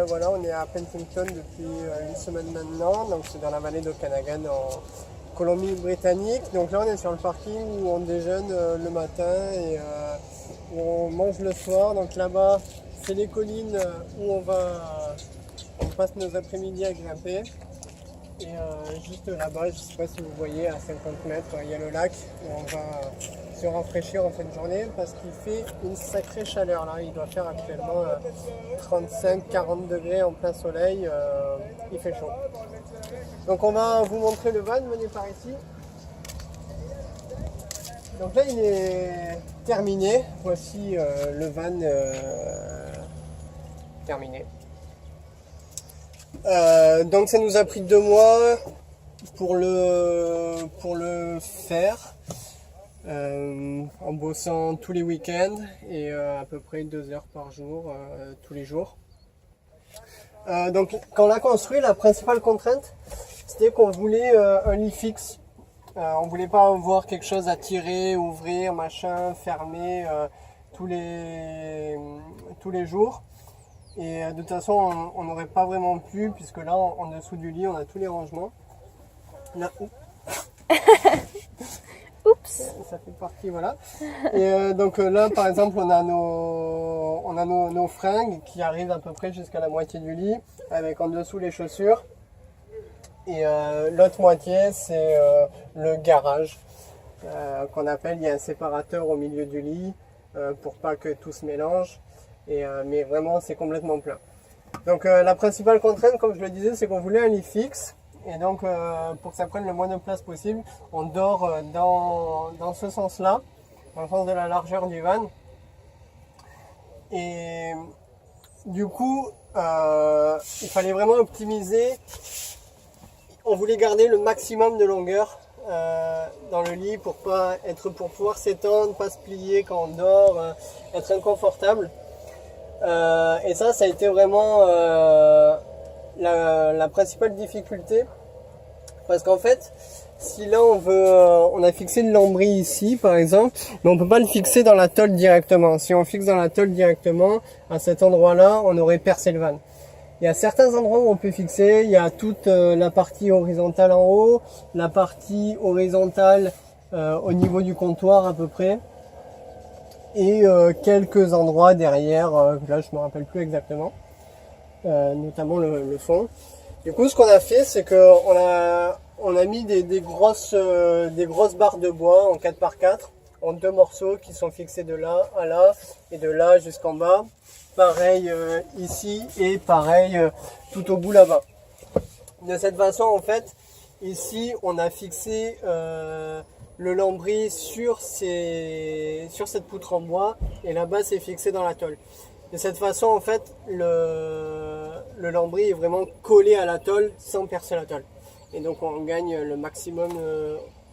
voilà, on est à Penticton depuis une semaine maintenant, donc c'est dans la vallée d'Okanagan en Colombie-Britannique. Donc là on est sur le parking où on déjeune le matin et où on mange le soir. Donc là-bas c'est les collines où on passe nos après-midi à grimper. Et juste là-bas, je ne sais pas si vous voyez, à 50 mètres, il y a le lac où on va se rafraîchir en fin de journée parce qu'il fait une sacrée chaleur là. Il doit faire actuellement 35-40 degrés en plein soleil, il fait chaud. Donc on va vous montrer le van, venez par ici. Donc là il est terminé, voici le van terminé. Donc ça nous a pris 2 mois pour le faire, en bossant tous les week-ends et à peu près 2 heures par jour, tous les jours. Donc quand on l'a construit, la principale contrainte, c'était qu'on voulait un lit fixe. On voulait pas avoir quelque chose à tirer, ouvrir, machin, fermer tous les jours. Et de toute façon, on n'aurait pas vraiment pu, puisque là, en dessous du lit, on a tous les rangements. Là, Oups. ça fait partie, voilà. Et donc là, par exemple, on a nos fringues qui arrivent à peu près jusqu'à la moitié du lit, avec en dessous les chaussures. Et l'autre moitié, c'est le garage, qu'on appelle, il y a un séparateur au milieu du lit, pour pas que tout se mélange. Mais vraiment c'est complètement plein. Donc la principale contrainte, comme je le disais, c'est qu'on voulait un lit fixe. Et donc pour que ça prenne le moins de place possible, on dort dans ce sens-là, dans le sens de la largeur du van. Et du coup, il fallait vraiment optimiser. On voulait garder le maximum de longueur dans le lit pour pouvoir s'étendre, pas se plier quand on dort, être inconfortable. Et ça a été vraiment la principale difficulté, parce qu'en fait, si là on a fixé le lambris ici par exemple, mais on peut pas le fixer dans la tôle directement. Si on fixe dans la tôle directement, à cet endroit-là, on aurait percé le van. Il y a certains endroits où on peut fixer, il y a toute la partie horizontale en haut, la partie horizontale au niveau du comptoir à peu près. Et quelques endroits derrière, là je me rappelle plus exactement, notamment le fond. Du coup ce qu'on a fait, c'est que on a mis des grosses barres de bois en 4x4 en 2 morceaux qui sont fixés de là à là et de là jusqu'en bas. Pareil ici et pareil tout au bout là-bas. De cette façon en fait, ici on a fixé le lambris sur cette poutre en bois et là-bas c'est fixé dans la tôle. De cette façon en fait le lambris est vraiment collé à la tôle sans percer la tôle. Et donc on gagne le maximum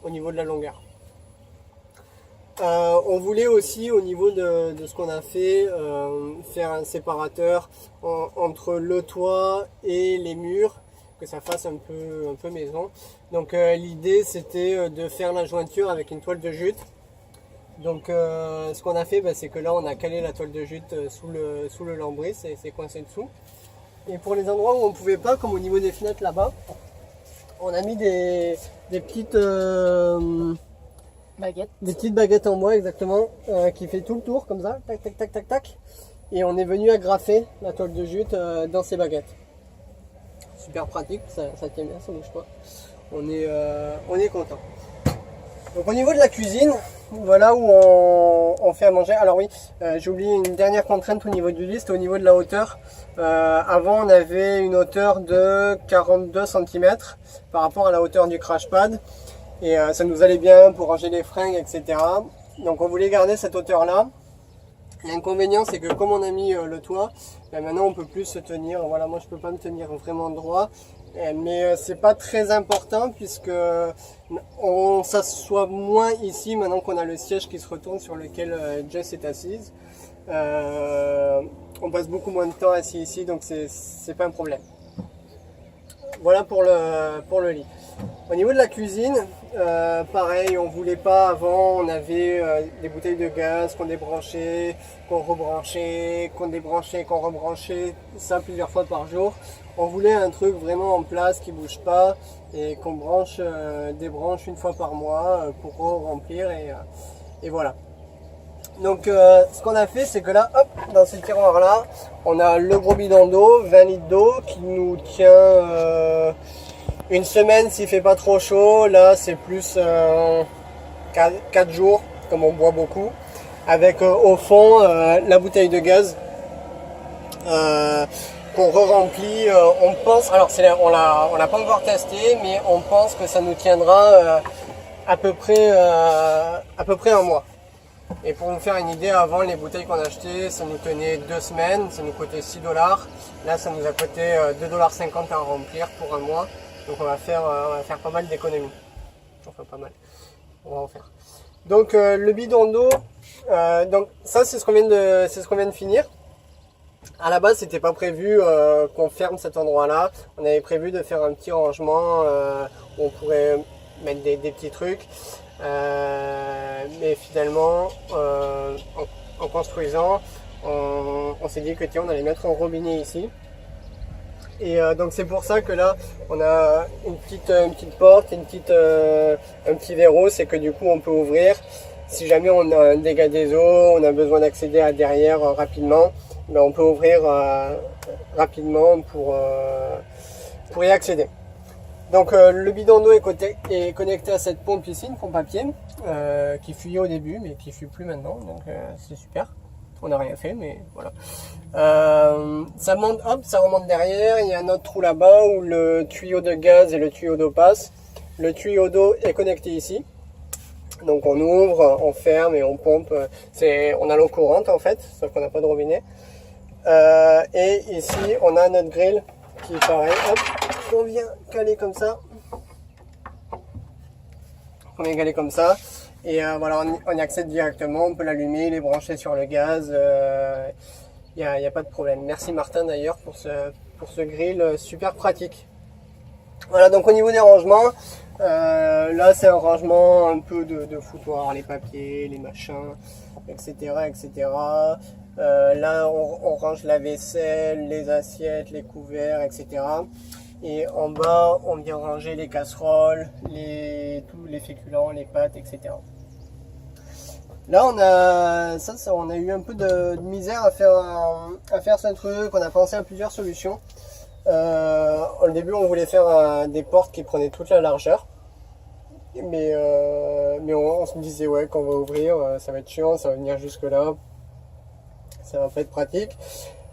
au niveau de la longueur. On voulait aussi au niveau de ce qu'on a fait faire un séparateur entre le toit et les murs, que ça fasse un peu maison. Donc l'idée c'était de faire la jointure avec une toile de jute. Donc ce qu'on a fait, c'est que là on a calé la toile de jute sous le lambris, c'est coincé dessous. Et pour les endroits où on ne pouvait pas, comme au niveau des fenêtres là-bas, on a mis des petites Baguette. des petites baguettes en bois exactement, qui fait tout le tour comme ça, tac tac tac tac tac. Et on est venu agrafer la toile de jute dans ces baguettes. Super pratique, ça tient bien, ça bouge pas. On est content. Donc au niveau de la cuisine, voilà où on fait à manger. Alors oui, j'ai oublié une dernière contrainte au niveau du lit, c'était au niveau de la hauteur. Avant on avait une hauteur de 42 cm par rapport à la hauteur du crash pad. Et ça nous allait bien pour ranger les fringues, etc. Donc on voulait garder cette hauteur là. L'inconvénient c'est que comme on a mis le toit, maintenant on peut plus se tenir. Voilà, moi je peux pas me tenir vraiment droit. Mais c'est pas très important puisque on s'assoit moins ici maintenant qu'on a le siège qui se retourne sur lequel Jess est assise. On passe beaucoup moins de temps assis ici, donc c'est pas un problème. Voilà pour le lit. Au niveau de la cuisine, pareil, on voulait pas avant, on avait des bouteilles de gaz qu'on débranchait, qu'on rebranchait, qu'on débranchait, qu'on rebranchait, ça plusieurs fois par jour. On voulait un truc vraiment en place qui bouge pas et qu'on débranche une fois par mois pour remplir et voilà. Donc ce qu'on a fait, c'est que là, hop, dans ce tiroir là, on a le gros bidon d'eau, 20 litres d'eau qui nous tient une semaine s'il fait pas trop chaud. Là c'est plus 4 jours, comme on boit beaucoup, avec au fond la bouteille de gaz qu'on re-remplit. On pense, alors on l'a pas encore testé, mais on pense que ça nous tiendra à peu près un mois. Et pour vous faire une idée, avant les bouteilles qu'on achetait, ça nous tenait 2 semaines, ça nous coûtait 6 $. Là ça nous a coûté 2,50 $ à remplir pour un mois. Donc on va faire pas mal d'économies. Enfin pas mal. On va en faire. Donc le bidon d'eau, donc ça c'est ce qu'on vient de finir. À la base c'était pas prévu qu'on ferme cet endroit là. On avait prévu de faire un petit rangement où on pourrait mettre des petits trucs. Mais finalement en construisant on s'est dit que tiens, on allait mettre un robinet ici. Et donc c'est pour ça que là on a une petite porte, un petit verrou, c'est que du coup on peut ouvrir si jamais on a un dégât des eaux, on a besoin d'accéder à derrière rapidement, ben on peut ouvrir rapidement pour y accéder. Donc le bidon d'eau est connecté à cette pompe ici, une pompe à pied qui fuyait au début mais qui fuit plus maintenant, donc c'est super. On n'a rien fait, mais voilà. Ça monte, hop, ça remonte derrière. Il y a un autre trou là-bas où le tuyau de gaz et le tuyau d'eau passent. Le tuyau d'eau est connecté ici. Donc on ouvre, on ferme et on pompe. On a l'eau courante en fait, sauf qu'on n'a pas de robinet. Et ici, on a notre grille qui est pareil. Hop, on vient caler comme ça. On vient caler comme ça. Et voilà, on y accède directement, on peut l'allumer, les brancher sur le gaz, y a pas de problème. Merci Martin d'ailleurs pour ce grill super pratique. Voilà, donc au niveau des rangements, là c'est un rangement un peu de foutoir, les papiers, les machins, etc. etc. Là on range la vaisselle, les assiettes, les couverts, etc. Et en bas, on vient ranger les casseroles, tous les féculents, les pâtes, etc. Là, on a eu un peu de misère à faire ce truc. On a pensé à plusieurs solutions. Au début, on voulait faire des portes qui prenaient toute la largeur. Mais on se disait, ouais, quand on va ouvrir, ça va être chiant, ça va venir jusque là. Ça va pas être pratique.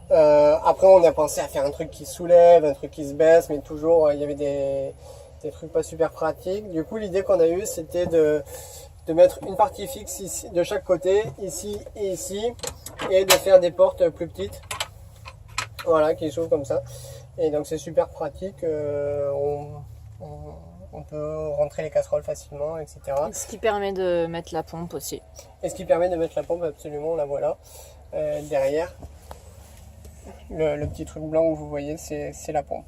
Après on a pensé à faire un truc qui soulève, un truc qui se baisse, mais toujours il y avait des trucs pas super pratiques. Du coup l'idée qu'on a eue c'était de mettre une partie fixe ici, de chaque côté, ici et ici, et de faire des portes plus petites, voilà, qui s'ouvrent comme ça. Et donc c'est super pratique, on peut rentrer les casseroles facilement, etc. Ce qui permet de mettre la pompe aussi. Et ce qui permet de mettre la pompe, absolument, la voilà, derrière. Le petit truc blanc que vous voyez, c'est la pompe.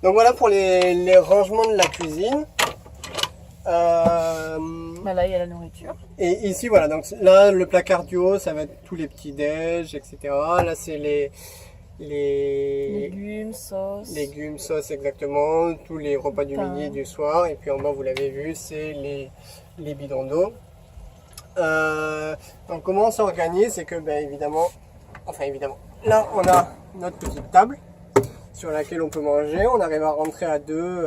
Donc voilà pour les rangements de la cuisine. Là, il y a la nourriture. Et ici, voilà, donc là, le placard du haut, ça va être tous les petits déj, etc. Là, c'est les légumes, sauces, exactement, tous les repas du midi et du soir. Et puis en bas, vous l'avez vu, c'est les bidons d'eau. Donc comment on s'organise, c'est que évidemment, là on a notre petite table sur laquelle on peut manger, on arrive à rentrer à deux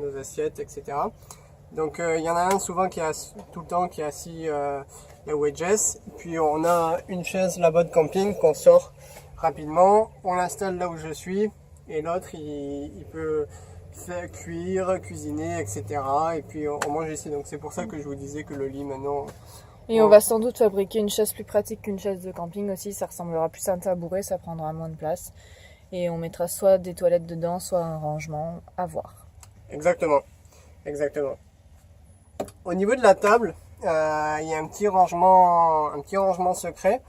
nos assiettes, etc. Donc il y en a un souvent tout le temps qui est assis là où est Jess, puis on a une chaise là-bas de camping qu'on sort rapidement, on l'installe là où je suis, et l'autre il peut faire cuire, cuisiner, etc. Et puis on mange ici, donc c'est pour ça que je vous disais que le lit maintenant... Et on va sans doute fabriquer une chaise plus pratique qu'une chaise de camping aussi, ça ressemblera plus à un tabouret, ça prendra moins de place. Et on mettra soit des toilettes dedans, soit un rangement, à voir. Exactement, exactement. Au niveau de la table, il y a un petit rangement secret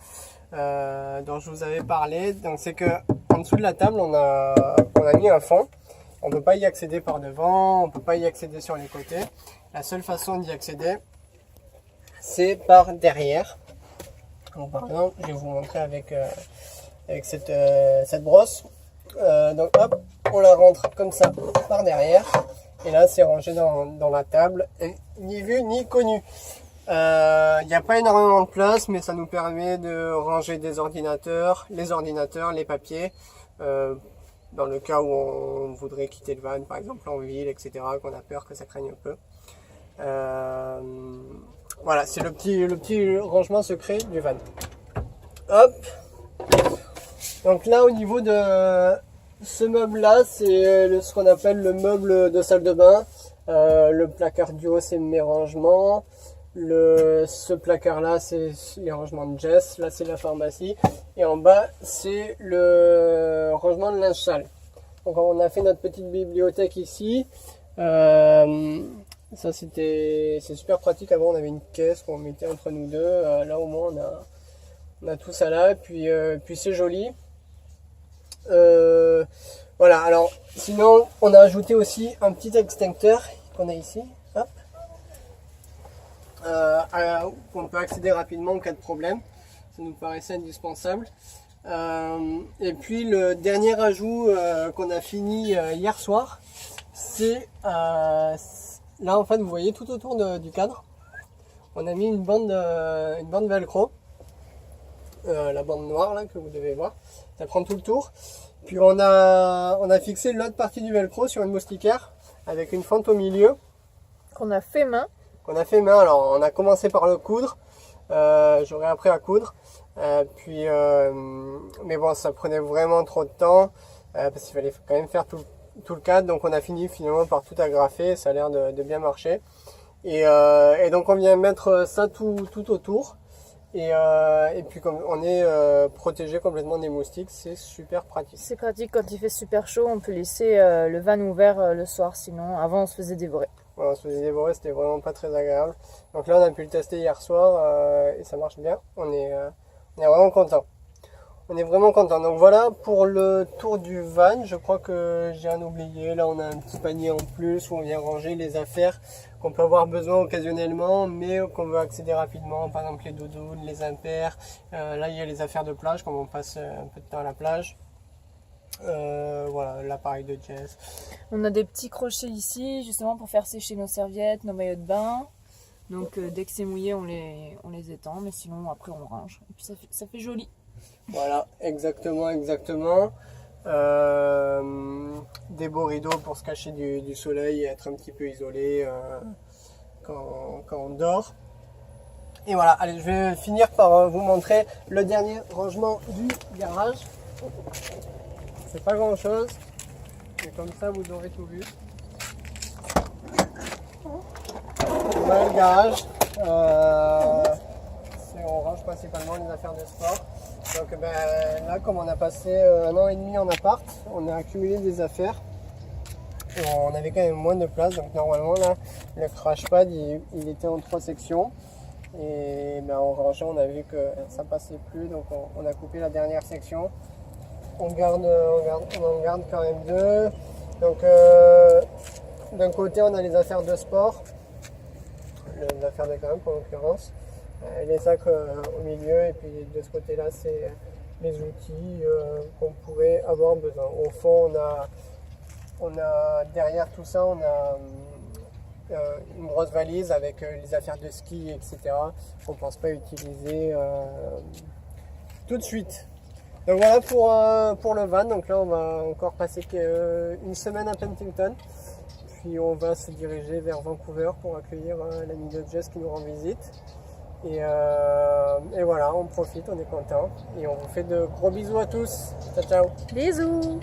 dont je vous avais parlé. Donc c'est que en dessous de la table, on a mis un fond. On ne peut pas y accéder par devant, on ne peut pas y accéder sur les côtés. La seule façon d'y accéder, c'est par derrière. Donc, par exemple, je vais vous montrer avec cette brosse. Donc hop, on la rentre comme ça par derrière. Et là, c'est rangé dans la table, ni vu ni connu. Il n'y a pas énormément de place, mais ça nous permet de ranger les ordinateurs, les papiers, dans le cas où on voudrait quitter le van, par exemple en ville, etc., qu'on a peur que ça craigne un peu. Voilà, c'est le petit rangement secret du van. Hop. Donc là, au niveau de ce meuble-là, c'est ce qu'on appelle le meuble de salle de bain. Le placard du haut, c'est mes rangements. Ce placard-là, c'est les rangements de Jess. Là, c'est la pharmacie. Et en bas, c'est le rangement de linge sale. Donc, on a fait notre petite bibliothèque ici. Ça, c'est super pratique. Avant, on avait une caisse qu'on mettait entre nous deux. Là, au moins, on a tout ça là. Puis c'est joli. Voilà. Alors, sinon, on a ajouté aussi un petit extincteur qu'on a ici. Hop. Qu'on peut accéder rapidement en cas de problème. Ça nous paraissait indispensable. Et puis le dernier ajout qu'on a fini hier soir, c'est là en fait vous voyez tout autour du cadre, on a mis une bande velcro, la bande noire là que vous devez voir, ça prend tout le tour. Puis on a fixé l'autre partie du velcro sur une moustiquaire avec une fente au milieu. Qu'on a fait main. Alors on a commencé par le coudre, j'aurais appris à coudre, mais bon ça prenait vraiment trop de temps, parce qu'il fallait quand même faire tout le cadre, donc on a fini finalement par tout agrafer, ça a l'air de bien marcher, et donc on vient mettre ça tout autour, et puis comme on est protégé complètement des moustiques, c'est super pratique. C'est pratique quand il fait super chaud, on peut laisser le van ouvert le soir, sinon avant on se faisait dévorer. Ouais, on se faisait dévorer, c'était vraiment pas très agréable. Donc là, on a pu le tester hier soir et ça marche bien. On est vraiment content. On est vraiment content. Donc voilà pour le tour du van. Je crois que j'ai rien oublié. Là, on a un petit panier en plus où on vient ranger les affaires qu'on peut avoir besoin occasionnellement, mais qu'on veut accéder rapidement. Par exemple, les doudounes, les impairs. Là, il y a les affaires de plage, comme on passe un peu de temps à la plage. Voilà, l'appareil de Jess. On a des petits crochets ici justement pour faire sécher nos serviettes, nos maillots de bain. Donc dès que c'est mouillé on les étend, mais sinon après on range. Et puis ça fait joli. Voilà, exactement. Des beaux rideaux pour se cacher du soleil et être un petit peu isolé quand on dort. Et voilà, allez, je vais finir par vous montrer le dernier rangement du garage. C'est pas grand chose, mais comme ça vous aurez tout vu. Voilà le garage. On range principalement les affaires de sport. Donc là, comme on a passé 1 an et demi en appart, on a accumulé des affaires. Et on avait quand même moins de place, donc normalement là, le crash pad il était en 3 sections. Et en rangeant, on a vu que ça passait plus, donc on a coupé la dernière section. On en garde quand même 2. Donc d'un côté on a les affaires de sport, les affaires de camp en l'occurrence, les sacs au milieu, et puis de ce côté là c'est les outils qu'on pourrait avoir besoin. Au fond on a derrière tout ça on a une grosse valise avec les affaires de ski, etc. qu'on ne pense pas utiliser tout de suite. Donc voilà pour le van. Donc là on va encore passer une semaine à Penticton, puis on va se diriger vers Vancouver pour accueillir l'ami de Jess qui nous rend visite. Et voilà, on profite, on est content, et on vous fait de gros bisous à tous. Ciao ciao. Bisous.